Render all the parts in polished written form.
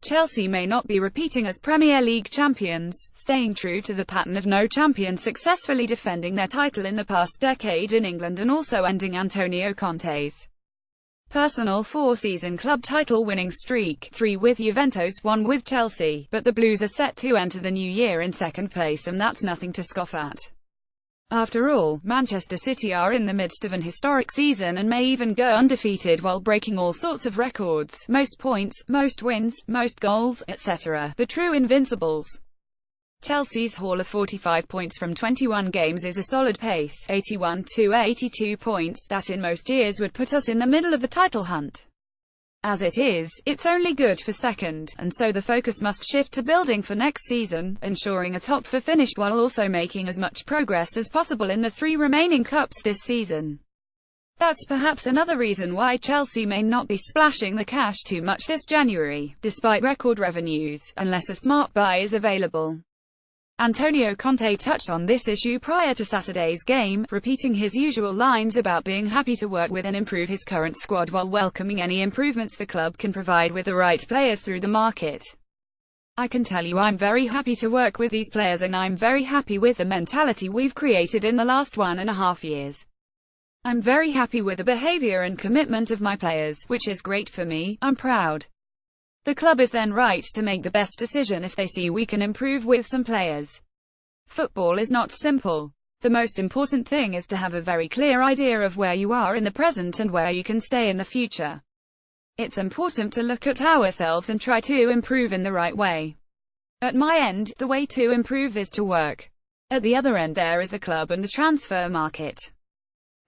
Chelsea may not be repeating as Premier League champions, staying true to the pattern of no champion successfully defending their title in the past decade in England and also ending Antonio Conte's personal four-season club title-winning streak, 3 with Juventus, 1 with Chelsea, but the Blues are set to enter the new year in second place and that's nothing to scoff at. After all, Manchester City are in the midst of an historic season and may even go undefeated while breaking all sorts of records: most points, most wins, most goals, etc. The true invincibles. Chelsea's haul of 45 points from 21 games is a solid pace, 81 to 82 points, that in most years would put us in the middle of the title hunt. As it is, it's only good for second, and so the focus must shift to building for next season, ensuring a top-4 finish while also making as much progress as possible in the 3 remaining cups this season. That's perhaps another reason why Chelsea may not be splashing the cash too much this January, despite record revenues, unless a smart buy is available. Antonio Conte touched on this issue prior to Saturday's game, repeating his usual lines about being happy to work with and improve his current squad while welcoming any improvements the club can provide with the right players through the market. I can tell you I'm very happy to work with these players and I'm very happy with the mentality we've created in the last 1.5 years. I'm very happy with the behavior and commitment of my players, which is great for me. I'm proud. The club is then right to make the best decision if they see we can improve with some players. Football is not simple. The most important thing is to have a very clear idea of where you are in the present and where you can stay in the future. It's important to look at ourselves and try to improve in the right way. At my end, the way to improve is to work. At the other end there is the club and the transfer market.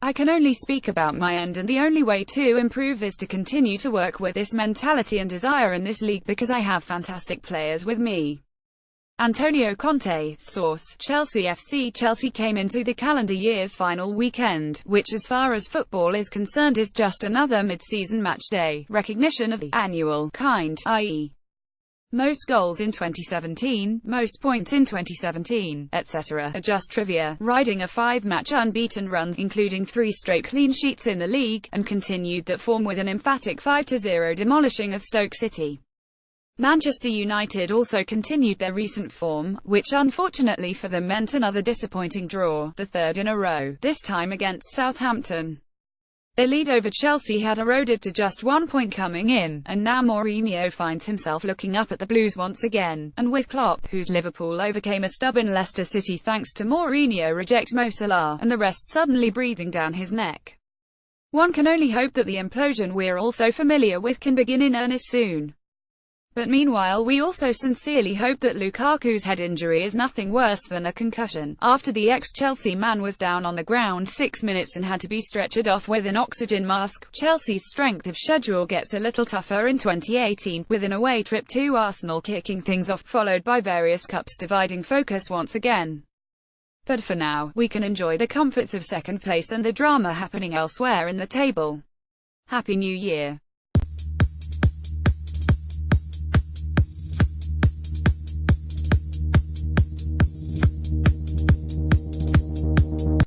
I can only speak about my end, and the only way to improve is to continue to work with this mentality and desire in this league because I have fantastic players with me. Antonio Conte. Source: Chelsea FC. Chelsea came into the calendar year's final weekend, which as far as football is concerned is just another mid-season match day recognition of the annual kind, i.e. most goals in 2017, most points in 2017, etc. are just trivia, riding a 5-match unbeaten run, including 3 straight clean sheets in the league, and continued that form with an emphatic 5-0 demolishing of Stoke City. Manchester United also continued their recent form, which unfortunately for them meant another disappointing draw, the 3rd in a row, this time against Southampton. Their lead over Chelsea had eroded to just 1 point coming in, and now Mourinho finds himself looking up at the Blues once again, and with Klopp, whose Liverpool overcame a stubborn Leicester City thanks to Mourinho reject Mo Salah, and the rest suddenly breathing down his neck. One can only hope that the implosion we're all so familiar with can begin in earnest soon. But meanwhile we also sincerely hope that Lukaku's head injury is nothing worse than a concussion, after the ex-Chelsea man was down on the ground 6 minutes and had to be stretchered off with an oxygen mask. Chelsea's strength of schedule gets a little tougher in 2018, with an away trip to Arsenal kicking things off, followed by various cups dividing focus once again. But for now, we can enjoy the comforts of second place and the drama happening elsewhere in the table. Happy New Year!